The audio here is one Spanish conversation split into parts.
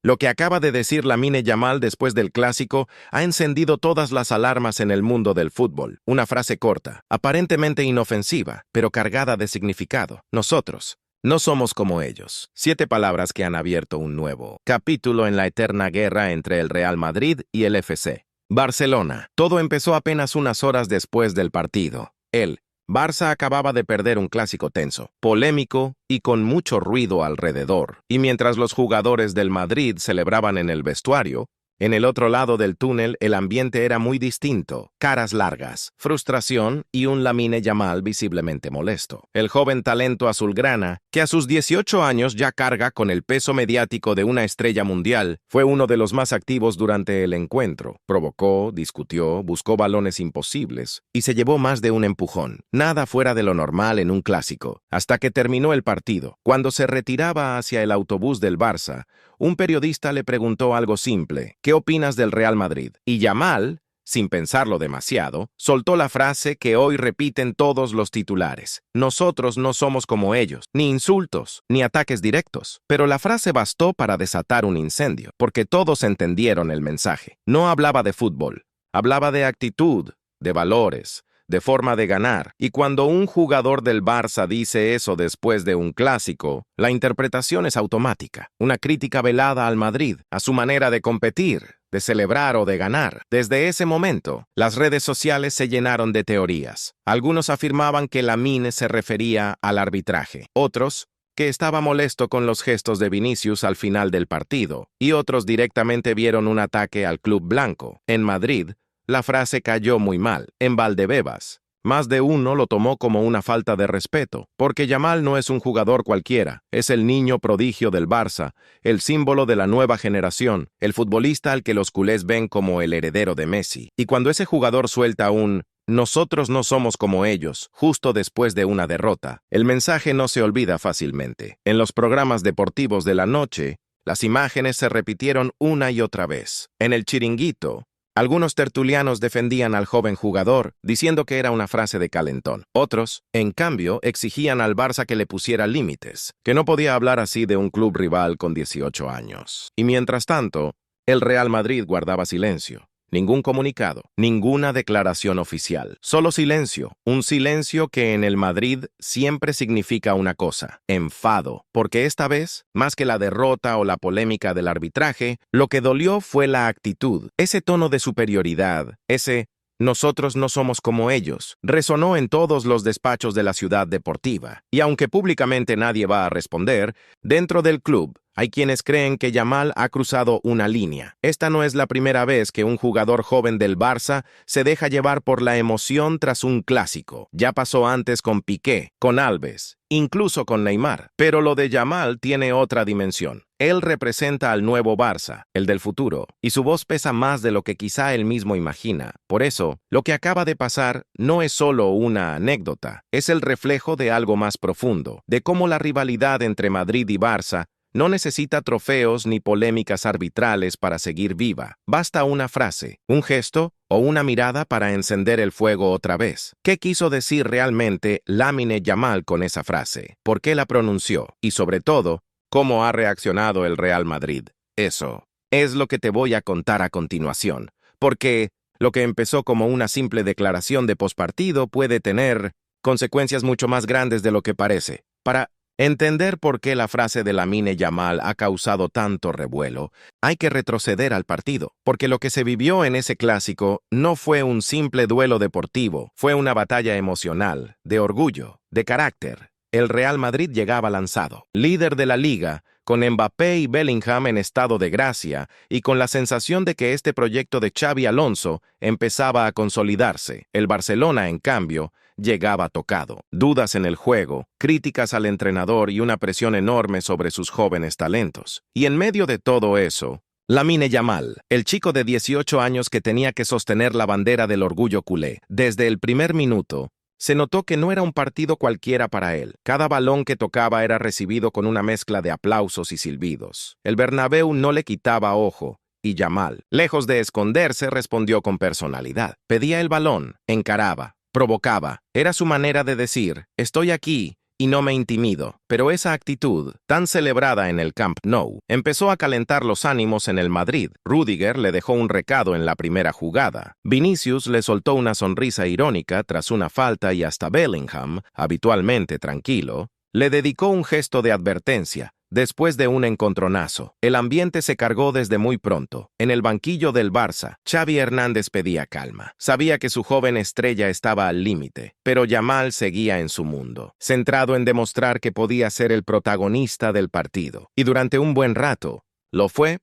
Lo que acaba de decir Lamine Yamal después del clásico ha encendido todas las alarmas en el mundo del fútbol. Una frase corta, aparentemente inofensiva, pero cargada de significado. Nosotros no somos como ellos. 7 palabras que han abierto un nuevo capítulo en la eterna guerra entre el Real Madrid y el FC Barcelona. Todo empezó apenas unas horas después del partido. El Barça acababa de perder un clásico tenso, polémico y con mucho ruido alrededor. Y mientras los jugadores del Madrid celebraban en el vestuario, en el otro lado del túnel el ambiente era muy distinto. Caras largas, frustración y un Lamine Yamal visiblemente molesto. El joven talento azulgrana, que a sus 18 años ya carga con el peso mediático de una estrella mundial, fue uno de los más activos durante el encuentro. Provocó, discutió, buscó balones imposibles y se llevó más de un empujón. Nada fuera de lo normal en un clásico. Hasta que terminó el partido. Cuando se retiraba hacia el autobús del Barça, un periodista le preguntó algo simple: ¿qué opinas del Real Madrid? Y Yamal, sin pensarlo demasiado, soltó la frase que hoy repiten todos los titulares: nosotros no somos como ellos, ni insultos, ni ataques directos. Pero la frase bastó para desatar un incendio, porque todos entendieron el mensaje. No hablaba de fútbol, hablaba de actitud, de valores, de forma de ganar. Y cuando un jugador del Barça dice eso después de un clásico, la interpretación es automática. Una crítica velada al Madrid, a su manera de competir, de celebrar o de ganar. Desde ese momento, las redes sociales se llenaron de teorías. Algunos afirmaban que Lamine se refería al arbitraje. Otros, que estaba molesto con los gestos de Vinicius al final del partido. Y otros directamente vieron un ataque al club blanco. En Madrid, la frase cayó muy mal. En Valdebebas, más de uno lo tomó como una falta de respeto, porque Yamal no es un jugador cualquiera, es el niño prodigio del Barça, el símbolo de la nueva generación, el futbolista al que los culés ven como el heredero de Messi. Y cuando ese jugador suelta un "nosotros no somos como ellos", justo después de una derrota, el mensaje no se olvida fácilmente. En los programas deportivos de la noche, las imágenes se repitieron una y otra vez. En el Chiringuito, algunos tertulianos defendían al joven jugador, diciendo que era una frase de calentón. Otros, en cambio, exigían al Barça que le pusiera límites, que no podía hablar así de un club rival con 18 años. Y mientras tanto, el Real Madrid guardaba silencio. Ningún comunicado, ninguna declaración oficial. Solo silencio, un silencio que en el Madrid siempre significa una cosa: enfado. Porque esta vez, más que la derrota o la polémica del arbitraje, lo que dolió fue la actitud. Ese tono de superioridad, ese "nosotros no somos como ellos", resonó en todos los despachos de la ciudad deportiva. Y aunque públicamente nadie va a responder, dentro del club hay quienes creen que Yamal ha cruzado una línea. Esta no es la primera vez que un jugador joven del Barça se deja llevar por la emoción tras un clásico. Ya pasó antes con Piqué, con Alves, incluso con Neymar. Pero lo de Yamal tiene otra dimensión. Él representa al nuevo Barça, el del futuro, y su voz pesa más de lo que quizá él mismo imagina. Por eso, lo que acaba de pasar no es solo una anécdota, es el reflejo de algo más profundo, de cómo la rivalidad entre Madrid y Barça no necesita trofeos ni polémicas arbitrales para seguir viva. Basta una frase, un gesto o una mirada para encender el fuego otra vez. ¿Qué quiso decir realmente Lamine Yamal con esa frase? ¿Por qué la pronunció? Y sobre todo, ¿cómo ha reaccionado el Real Madrid? Eso es lo que te voy a contar a continuación. Porque lo que empezó como una simple declaración de pospartido puede tener consecuencias mucho más grandes de lo que parece. Para entender por qué la frase de Lamine Yamal ha causado tanto revuelo, hay que retroceder al partido, porque lo que se vivió en ese clásico no fue un simple duelo deportivo, fue una batalla emocional, de orgullo, de carácter. El Real Madrid llegaba lanzado, líder de la liga, con Mbappé y Bellingham en estado de gracia y con la sensación de que este proyecto de Xabi Alonso empezaba a consolidarse. El Barcelona, en cambio, llegaba tocado. Dudas en el juego, críticas al entrenador y una presión enorme sobre sus jóvenes talentos. Y en medio de todo eso, Lamine Yamal, el chico de 18 años que tenía que sostener la bandera del orgullo culé, desde el primer minuto, se notó que no era un partido cualquiera para él. Cada balón que tocaba era recibido con una mezcla de aplausos y silbidos. El Bernabéu no le quitaba ojo, y Yamal, lejos de esconderse, respondió con personalidad. Pedía el balón, encaraba, provocaba. Era su manera de decir: estoy aquí y no me intimido. Pero esa actitud, tan celebrada en el Camp Nou, empezó a calentar los ánimos en el Madrid. Rüdiger le dejó un recado en la primera jugada. Vinicius le soltó una sonrisa irónica tras una falta y hasta Bellingham, habitualmente tranquilo, le dedicó un gesto de advertencia. Después de un encontronazo, el ambiente se cargó desde muy pronto. En el banquillo del Barça, Xavi Hernández pedía calma. Sabía que su joven estrella estaba al límite, pero Yamal seguía en su mundo, centrado en demostrar que podía ser el protagonista del partido. Y durante un buen rato, lo fue,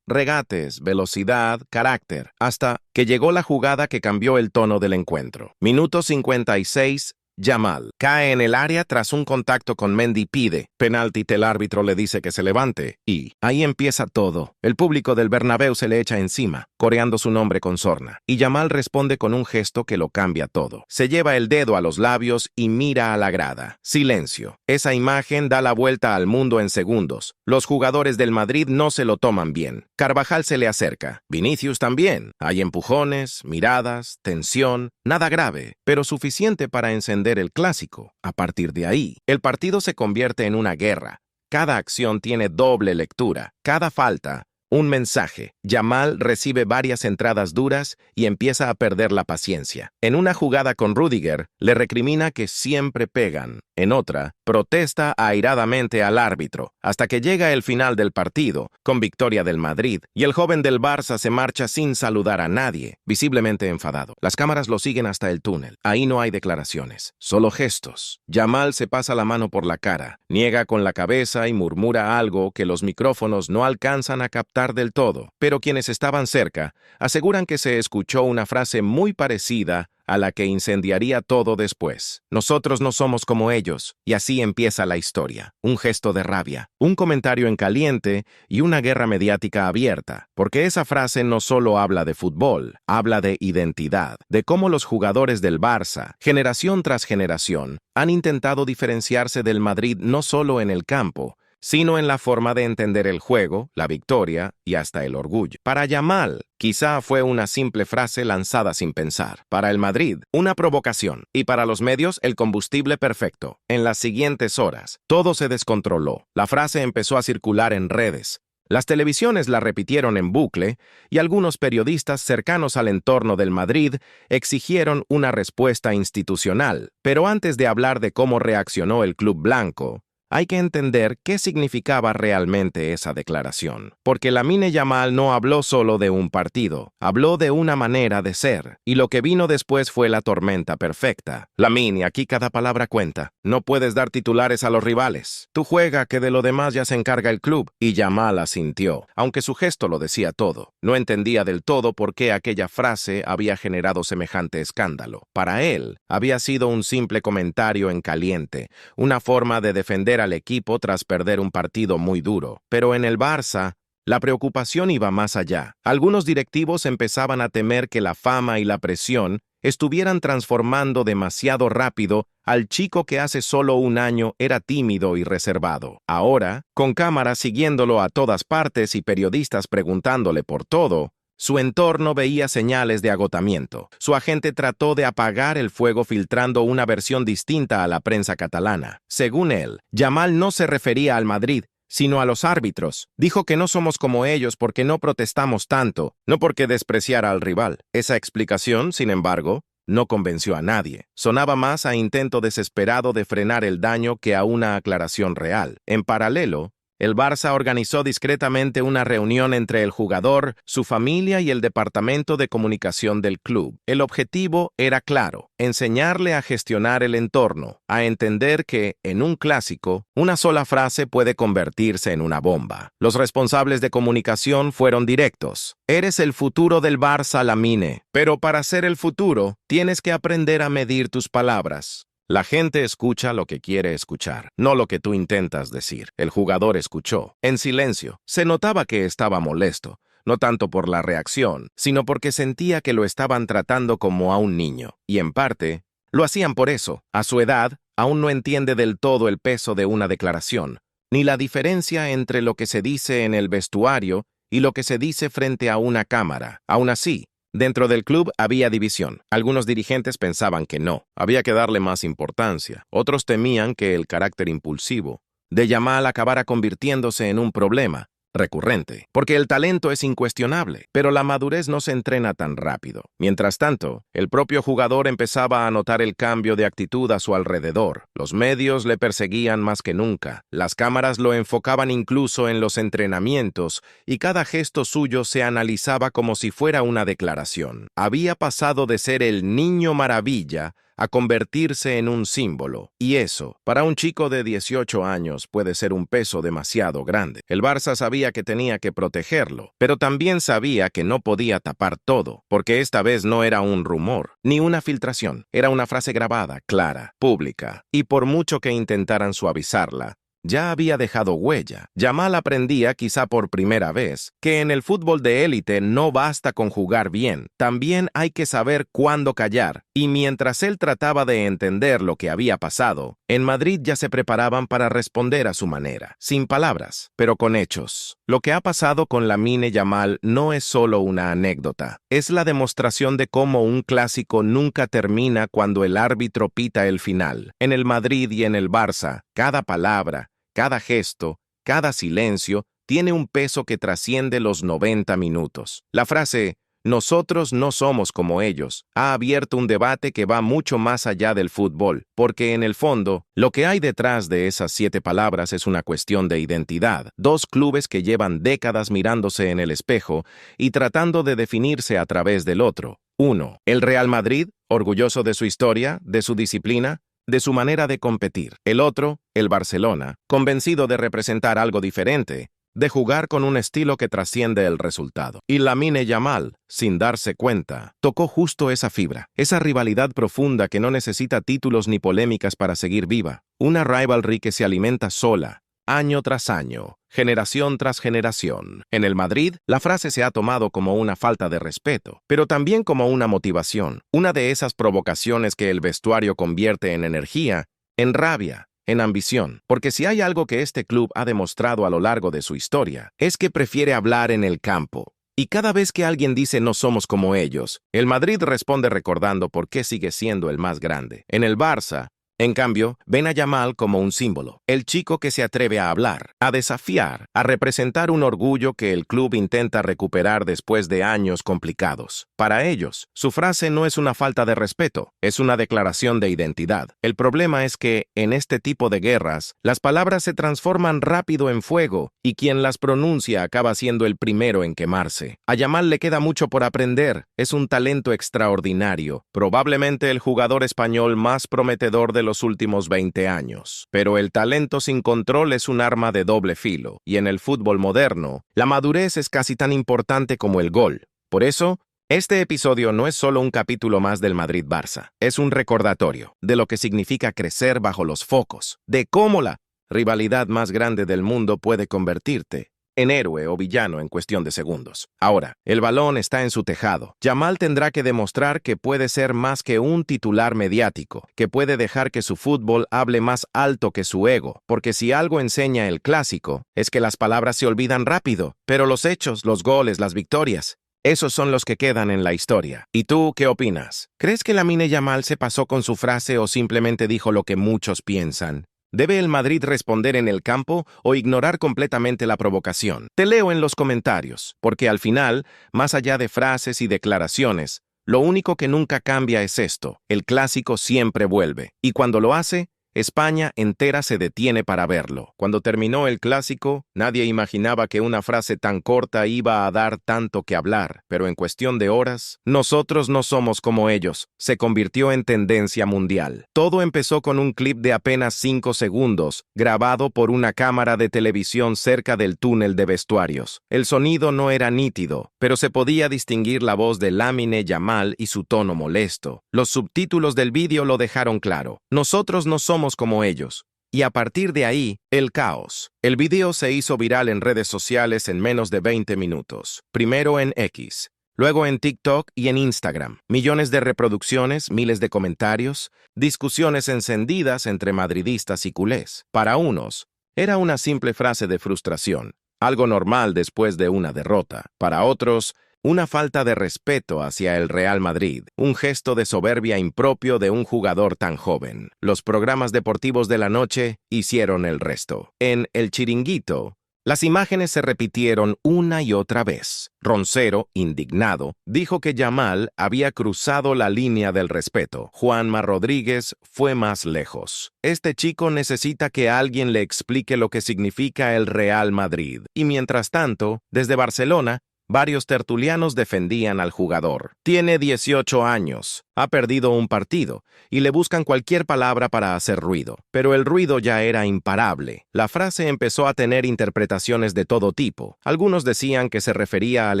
regates, velocidad, carácter, hasta que llegó la jugada que cambió el tono del encuentro. Minuto 56. Yamal cae en el área tras un contacto con Mendy, pide penalti, el árbitro le dice que se levante y ahí empieza todo. El público del Bernabéu se le echa encima, coreando su nombre con sorna, y Yamal responde con un gesto que lo cambia todo. Se lleva el dedo a los labios y mira a la grada. Silencio. Esa imagen da la vuelta al mundo en segundos. Los jugadores del Madrid no se lo toman bien. Carvajal se le acerca. Vinicius también. Hay empujones, miradas, tensión, nada grave, pero suficiente para encender el clásico. A partir de ahí, el partido se convierte en una guerra. Cada acción tiene doble lectura. Cada falta, un mensaje. Yamal recibe varias entradas duras y empieza a perder la paciencia. En una jugada con Rüdiger, le recrimina que siempre pegan. En otra, protesta airadamente al árbitro, hasta que llega el final del partido, con victoria del Madrid, y el joven del Barça se marcha sin saludar a nadie, visiblemente enfadado. Las cámaras lo siguen hasta el túnel. Ahí no hay declaraciones, solo gestos. Yamal se pasa la mano por la cara, niega con la cabeza y murmura algo que los micrófonos no alcanzan a captar del todo, pero quienes estaban cerca aseguran que se escuchó una frase muy parecida a la que incendiaría todo después. Nosotros no somos como ellos, y así empieza la historia. Un gesto de rabia, un comentario en caliente y una guerra mediática abierta, porque esa frase no solo habla de fútbol, habla de identidad, de cómo los jugadores del Barça, generación tras generación, han intentado diferenciarse del Madrid no solo en el campo, sino en la forma de entender el juego, la victoria y hasta el orgullo. Para Yamal, quizá fue una simple frase lanzada sin pensar. Para el Madrid, una provocación. Y para los medios, el combustible perfecto. En las siguientes horas, todo se descontroló. La frase empezó a circular en redes. Las televisiones la repitieron en bucle y algunos periodistas cercanos al entorno del Madrid exigieron una respuesta institucional. Pero antes de hablar de cómo reaccionó el club blanco, hay que entender qué significaba realmente esa declaración, porque Lamine Yamal no habló solo de un partido, habló de una manera de ser, y lo que vino después fue la tormenta perfecta. Lamine, aquí cada palabra cuenta, no puedes dar titulares a los rivales, tú juega que de lo demás ya se encarga el club, y Yamal asintió, aunque su gesto lo decía todo. No entendía del todo por qué aquella frase había generado semejante escándalo. Para él, había sido un simple comentario en caliente, una forma de defender al equipo tras perder un partido muy duro. Pero en el Barça, la preocupación iba más allá. Algunos directivos empezaban a temer que la fama y la presión estuvieran transformando demasiado rápido al chico que hace solo un año era tímido y reservado. Ahora, con cámaras siguiéndolo a todas partes y periodistas preguntándole por todo, su entorno veía señales de agotamiento. Su agente trató de apagar el fuego filtrando una versión distinta a la prensa catalana. Según él, Yamal no se refería al Madrid, sino a los árbitros. Dijo que no somos como ellos porque no protestamos tanto, no porque despreciara al rival. Esa explicación, sin embargo, no convenció a nadie. Sonaba más a intento desesperado de frenar el daño que a una aclaración real. En paralelo, el Barça organizó discretamente una reunión entre el jugador, su familia y el departamento de comunicación del club. El objetivo era claro, enseñarle a gestionar el entorno, a entender que, en un clásico, una sola frase puede convertirse en una bomba. Los responsables de comunicación fueron directos. Eres el futuro del Barça, Lamine, pero para ser el futuro, tienes que aprender a medir tus palabras. La gente escucha lo que quiere escuchar, no lo que tú intentas decir. El jugador escuchó, en silencio. Se notaba que estaba molesto, no tanto por la reacción, sino porque sentía que lo estaban tratando como a un niño. Y en parte, lo hacían por eso. A su edad, aún no entiende del todo el peso de una declaración, ni la diferencia entre lo que se dice en el vestuario y lo que se dice frente a una cámara. Aún así, Dentro del club había división. Algunos dirigentes pensaban que no, había que darle más importancia. Otros temían que el carácter impulsivo de Yamal acabara convirtiéndose en un problema recurrente, porque el talento es incuestionable, pero la madurez no se entrena tan rápido. Mientras tanto, el propio jugador empezaba a notar el cambio de actitud a su alrededor. Los medios le perseguían más que nunca, las cámaras lo enfocaban incluso en los entrenamientos y cada gesto suyo se analizaba como si fuera una declaración. Había pasado de ser el niño maravilla a convertirse en un símbolo. Y eso, para un chico de 18 años, puede ser un peso demasiado grande. El Barça sabía que tenía que protegerlo, pero también sabía que no podía tapar todo, porque esta vez no era un rumor, ni una filtración. Era una frase grabada, clara, pública, y por mucho que intentaran suavizarla, ya había dejado huella. Yamal aprendía, quizá por primera vez, que en el fútbol de élite no basta con jugar bien, también hay que saber cuándo callar. Y mientras él trataba de entender lo que había pasado, en Madrid ya se preparaban para responder a su manera, sin palabras, pero con hechos. Lo que ha pasado con Lamine Yamal no es solo una anécdota, es la demostración de cómo un clásico nunca termina cuando el árbitro pita el final. En el Madrid y en el Barça, cada palabra, cada gesto, cada silencio, tiene un peso que trasciende los 90 minutos. La frase "nosotros no somos como ellos" ha abierto un debate que va mucho más allá del fútbol, porque en el fondo, lo que hay detrás de esas 7 palabras es una cuestión de identidad. Dos clubes que llevan décadas mirándose en el espejo y tratando de definirse a través del otro. Uno, el Real Madrid, orgulloso de su historia, de su disciplina, de su manera de competir. El otro, el Barcelona, convencido de representar algo diferente, de jugar con un estilo que trasciende el resultado. Y Lamine Yamal, sin darse cuenta, tocó justo esa fibra, esa rivalidad profunda que no necesita títulos ni polémicas para seguir viva. Una rivalry que se alimenta sola, año tras año, generación tras generación. En el Madrid, la frase se ha tomado como una falta de respeto, pero también como una motivación, una de esas provocaciones que el vestuario convierte en energía, en rabia, en ambición. Porque si hay algo que este club ha demostrado a lo largo de su historia, es que prefiere hablar en el campo. Y cada vez que alguien dice "no somos como ellos", el Madrid responde recordando por qué sigue siendo el más grande. En el Barça, en cambio, ven a Yamal como un símbolo, el chico que se atreve a hablar, a desafiar, a representar un orgullo que el club intenta recuperar después de años complicados. Para ellos, su frase no es una falta de respeto, es una declaración de identidad. El problema es que, en este tipo de guerras, las palabras se transforman rápido en fuego y quien las pronuncia acaba siendo el primero en quemarse. A Yamal le queda mucho por aprender, es un talento extraordinario, probablemente el jugador español más prometedor de los últimos 20 años. Pero el talento sin control es un arma de doble filo, y en el fútbol moderno, la madurez es casi tan importante como el gol. Por eso, este episodio no es solo un capítulo más del Madrid-Barça, es un recordatorio de lo que significa crecer bajo los focos, de cómo la rivalidad más grande del mundo puede convertirte en héroe o villano en cuestión de segundos. Ahora, el balón está en su tejado. Yamal tendrá que demostrar que puede ser más que un titular mediático, que puede dejar que su fútbol hable más alto que su ego, porque si algo enseña el clásico, es que las palabras se olvidan rápido, pero los hechos, los goles, las victorias, esos son los que quedan en la historia. ¿Y tú qué opinas? ¿Crees que Lamine Yamal se pasó con su frase o simplemente dijo lo que muchos piensan? ¿Debe el Madrid responder en el campo o ignorar completamente la provocación? Te leo en los comentarios, porque al final, más allá de frases y declaraciones, lo único que nunca cambia es esto: el clásico siempre vuelve, y cuando lo hace, España entera se detiene para verlo. Cuando terminó el clásico, nadie imaginaba que una frase tan corta iba a dar tanto que hablar, pero en cuestión de horas, "nosotros no somos como ellos" se convirtió en tendencia mundial. Todo empezó con un clip de apenas 5 segundos, grabado por una cámara de televisión cerca del túnel de vestuarios. El sonido no era nítido, pero se podía distinguir la voz de Lamine Yamal y su tono molesto. Los subtítulos del vídeo lo dejaron claro: "Nosotros no somos como ellos". Y a partir de ahí, el caos. El video se hizo viral en redes sociales en menos de 20 minutos. Primero en X, luego en TikTok y en Instagram. Millones de reproducciones, miles de comentarios, discusiones encendidas entre madridistas y culés. Para unos, era una simple frase de frustración, algo normal después de una derrota. Para otros, una falta de respeto hacia el Real Madrid, un gesto de soberbia impropio de un jugador tan joven. Los programas deportivos de la noche hicieron el resto. En El Chiringuito, las imágenes se repitieron una y otra vez. Roncero, indignado, dijo que Yamal había cruzado la línea del respeto. Juanma Rodríguez fue más lejos. Este chico necesita que alguien le explique lo que significa el Real Madrid. Y mientras tanto, desde Barcelona, varios tertulianos defendían al jugador. Tiene 18 años, ha perdido un partido, y le buscan cualquier palabra para hacer ruido. Pero el ruido ya era imparable. La frase empezó a tener interpretaciones de todo tipo. Algunos decían que se refería al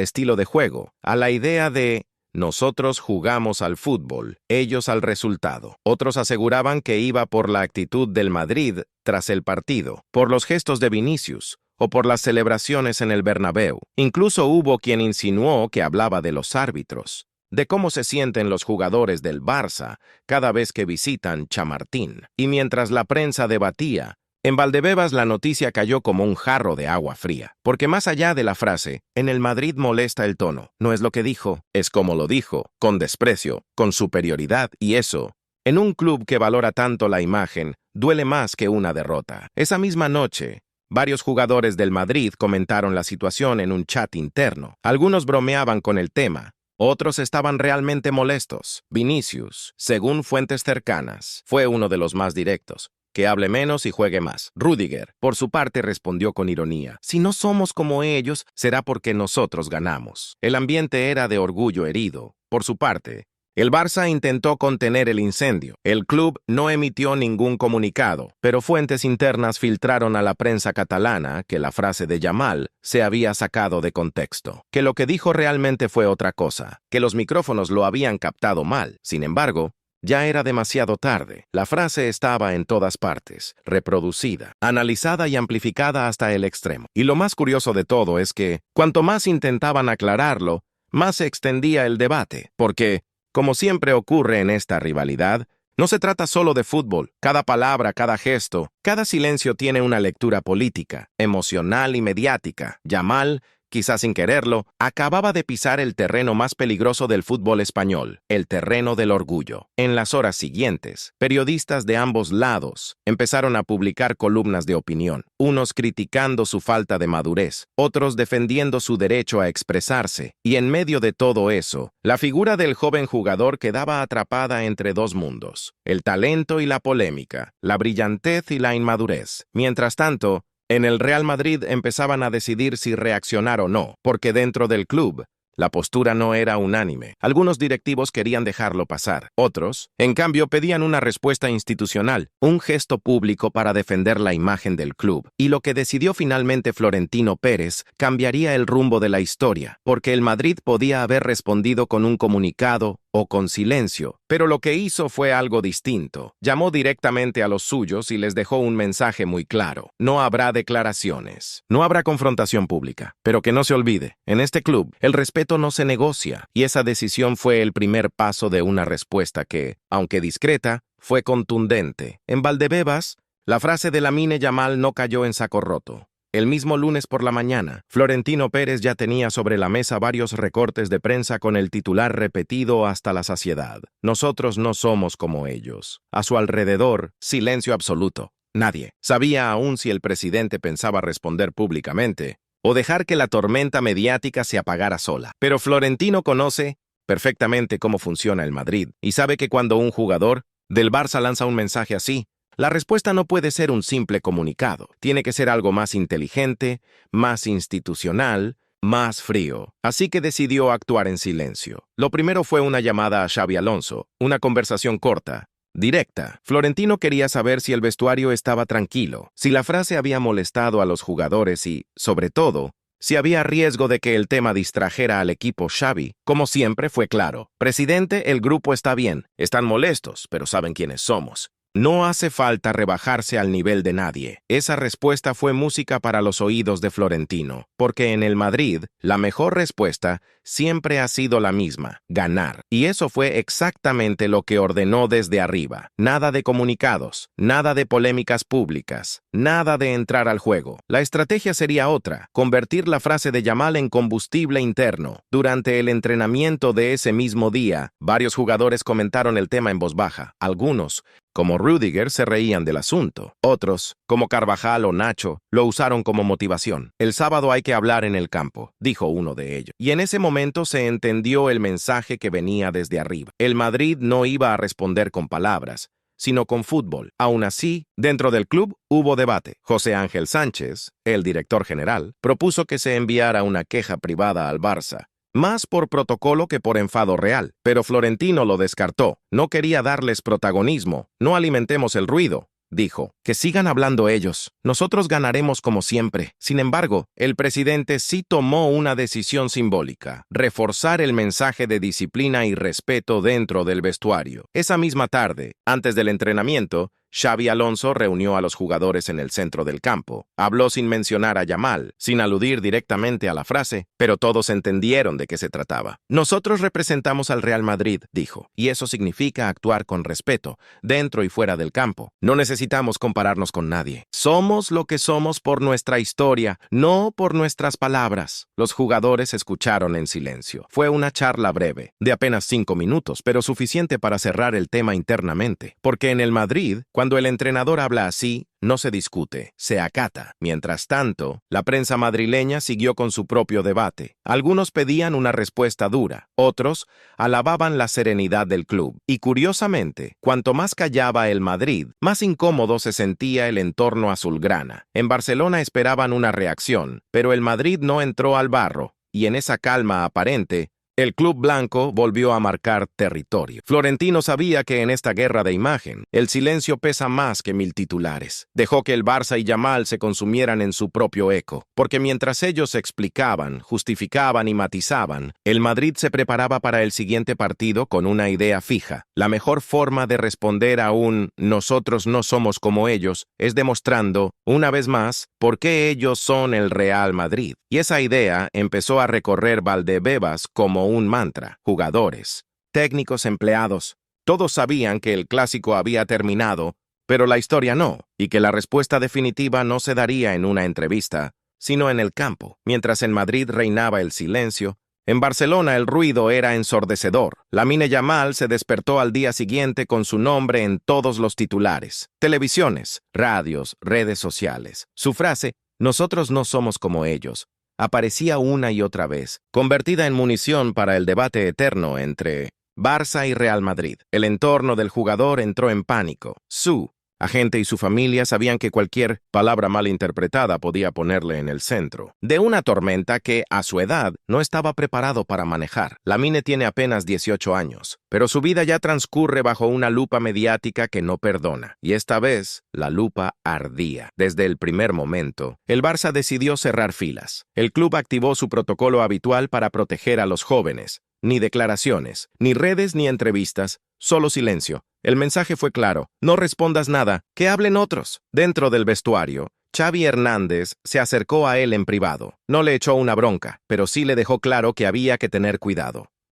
estilo de juego, a la idea de nosotros jugamos al fútbol, ellos al resultado. Otros aseguraban que iba por la actitud del Madrid tras el partido, por los gestos de Vinicius, o por las celebraciones en el Bernabéu. Incluso hubo quien insinuó que hablaba de los árbitros, de cómo se sienten los jugadores del Barça cada vez que visitan Chamartín. Y mientras la prensa debatía, en Valdebebas la noticia cayó como un jarro de agua fría, porque más allá de la frase, en el Madrid molesta el tono. No es lo que dijo, es como lo dijo, con desprecio, con superioridad, y eso, en un club que valora tanto la imagen, duele más que una derrota. Esa misma noche, varios jugadores del Madrid comentaron la situación en un chat interno. Algunos bromeaban con el tema, otros estaban realmente molestos. Vinicius, según fuentes cercanas, fue uno de los más directos. Que hable menos y juegue más. Rüdiger, por su parte, respondió con ironía. Si no somos como ellos, será porque nosotros ganamos. El ambiente era de orgullo herido. Por su parte, el Barça intentó contener el incendio. El club no emitió ningún comunicado, pero fuentes internas filtraron a la prensa catalana que la frase de Yamal se había sacado de contexto, que lo que dijo realmente fue otra cosa, que los micrófonos lo habían captado mal. Sin embargo, ya era demasiado tarde. La frase estaba en todas partes, reproducida, analizada y amplificada hasta el extremo. Y lo más curioso de todo es que, cuanto más intentaban aclararlo, más se extendía el debate, porque, como siempre ocurre en esta rivalidad, no se trata solo de fútbol. Cada palabra, cada gesto, cada silencio tiene una lectura política, emocional y mediática. Yamal, quizás sin quererlo, acababa de pisar el terreno más peligroso del fútbol español, el terreno del orgullo. En las horas siguientes, periodistas de ambos lados empezaron a publicar columnas de opinión, unos criticando su falta de madurez, otros defendiendo su derecho a expresarse, y en medio de todo eso, la figura del joven jugador quedaba atrapada entre dos mundos, el talento y la polémica, la brillantez y la inmadurez. Mientras tanto, en el Real Madrid empezaban a decidir si reaccionar o no, porque dentro del club, la postura no era unánime. Algunos directivos querían dejarlo pasar. Otros, en cambio, pedían una respuesta institucional, un gesto público para defender la imagen del club. Y lo que decidió finalmente Florentino Pérez cambiaría el rumbo de la historia, porque el Madrid podía haber respondido con un comunicado o con silencio, pero lo que hizo fue algo distinto. Llamó directamente a los suyos y les dejó un mensaje muy claro. No habrá declaraciones, no habrá confrontación pública, pero que no se olvide, en este club, el respeto no se negocia, y esa decisión fue el primer paso de una respuesta que, aunque discreta, fue contundente. En Valdebebas, la frase de Lamine Yamal no cayó en saco roto. El mismo lunes por la mañana, Florentino Pérez ya tenía sobre la mesa varios recortes de prensa con el titular repetido hasta la saciedad. Nosotros no somos como ellos. A su alrededor, silencio absoluto. Nadie sabía aún si el presidente pensaba responder públicamente o dejar que la tormenta mediática se apagara sola. Pero Florentino conoce perfectamente cómo funciona el Madrid y sabe que cuando un jugador del Barça lanza un mensaje así, la respuesta no puede ser un simple comunicado. Tiene que ser algo más inteligente, más institucional, más frío. Así que decidió actuar en silencio. Lo primero fue una llamada a Xabi Alonso, una conversación corta, directa. Florentino quería saber si el vestuario estaba tranquilo, si la frase había molestado a los jugadores y, sobre todo, si había riesgo de que el tema distrajera al equipo. Xabi, como siempre, fue claro. Presidente, el grupo está bien. Están molestos, pero saben quiénes somos. No hace falta rebajarse al nivel de nadie. Esa respuesta fue música para los oídos de Florentino, porque en el Madrid, la mejor respuesta siempre ha sido la misma: ganar. Y eso fue exactamente lo que ordenó desde arriba. Nada de comunicados, nada de polémicas públicas, nada de entrar al juego. La estrategia sería otra: convertir la frase de Yamal en combustible interno. Durante el entrenamiento de ese mismo día, varios jugadores comentaron el tema en voz baja. Algunos, como Rüdiger, se reían del asunto. Otros, como Carvajal o Nacho, lo usaron como motivación. El sábado hay que hablar en el campo, dijo uno de ellos. Y en ese momento se entendió el mensaje que venía desde arriba. El Madrid no iba a responder con palabras, sino con fútbol. Aún así, dentro del club hubo debate. José Ángel Sánchez, el director general, propuso que se enviara una queja privada al Barça, más por protocolo que por enfado real. Pero Florentino lo descartó. No quería darles protagonismo. No alimentemos el ruido, dijo. Que sigan hablando ellos. Nosotros ganaremos como siempre. Sin embargo, el presidente sí tomó una decisión simbólica: reforzar el mensaje de disciplina y respeto dentro del vestuario. Esa misma tarde, antes del entrenamiento, Xabi Alonso reunió a los jugadores en el centro del campo. Habló sin mencionar a Yamal, sin aludir directamente a la frase, pero todos entendieron de qué se trataba. Nosotros representamos al Real Madrid, dijo, y eso significa actuar con respeto, dentro y fuera del campo. No necesitamos compararnos con nadie. Somos lo que somos por nuestra historia, no por nuestras palabras. Los jugadores escucharon en silencio. Fue una charla breve, de apenas 5 minutos, pero suficiente para cerrar el tema internamente, porque en el Madrid, cuando el entrenador habla así, no se discute, se acata. Mientras tanto, la prensa madrileña siguió con su propio debate. Algunos pedían una respuesta dura, otros alababan la serenidad del club. Y curiosamente, cuanto más callaba el Madrid, más incómodo se sentía el entorno azulgrana. En Barcelona esperaban una reacción, pero el Madrid no entró al barro, y en esa calma aparente, el club blanco volvió a marcar territorio. Florentino sabía que en esta guerra de imagen, el silencio pesa más que 1000 titulares. Dejó que el Barça y Yamal se consumieran en su propio eco, porque mientras ellos explicaban, justificaban y matizaban, el Madrid se preparaba para el siguiente partido con una idea fija. La mejor forma de responder a un "nosotros no somos como ellos" es demostrando, una vez más, por qué ellos son el Real Madrid. Y esa idea empezó a recorrer Valdebebas como un mantra. Jugadores, técnicos, empleados, todos sabían que el clásico había terminado, pero la historia no, y que la respuesta definitiva no se daría en una entrevista, sino en el campo. Mientras en Madrid reinaba el silencio, en Barcelona el ruido era ensordecedor. Lamine Yamal se despertó al día siguiente con su nombre en todos los titulares, televisiones, radios, redes sociales. Su frase, "nosotros no somos como ellos", aparecía una y otra vez, convertida en munición para el debate eterno entre Barça y Real Madrid. El entorno del jugador entró en pánico. Su agente y su familia sabían que cualquier palabra mal interpretada podía ponerle en el centro de una tormenta que, a su edad, no estaba preparado para manejar. Lamine tiene apenas 18 años, pero su vida ya transcurre bajo una lupa mediática que no perdona. Y esta vez, la lupa ardía. Desde el primer momento, el Barça decidió cerrar filas. El club activó su protocolo habitual para proteger a los jóvenes. Ni declaraciones, ni redes, ni entrevistas, solo silencio. El mensaje fue claro: no respondas nada, que hablen otros. Dentro del vestuario, Xavi Hernández se acercó a él en privado. No le echó una bronca, pero sí le dejó claro que había que tener cuidado.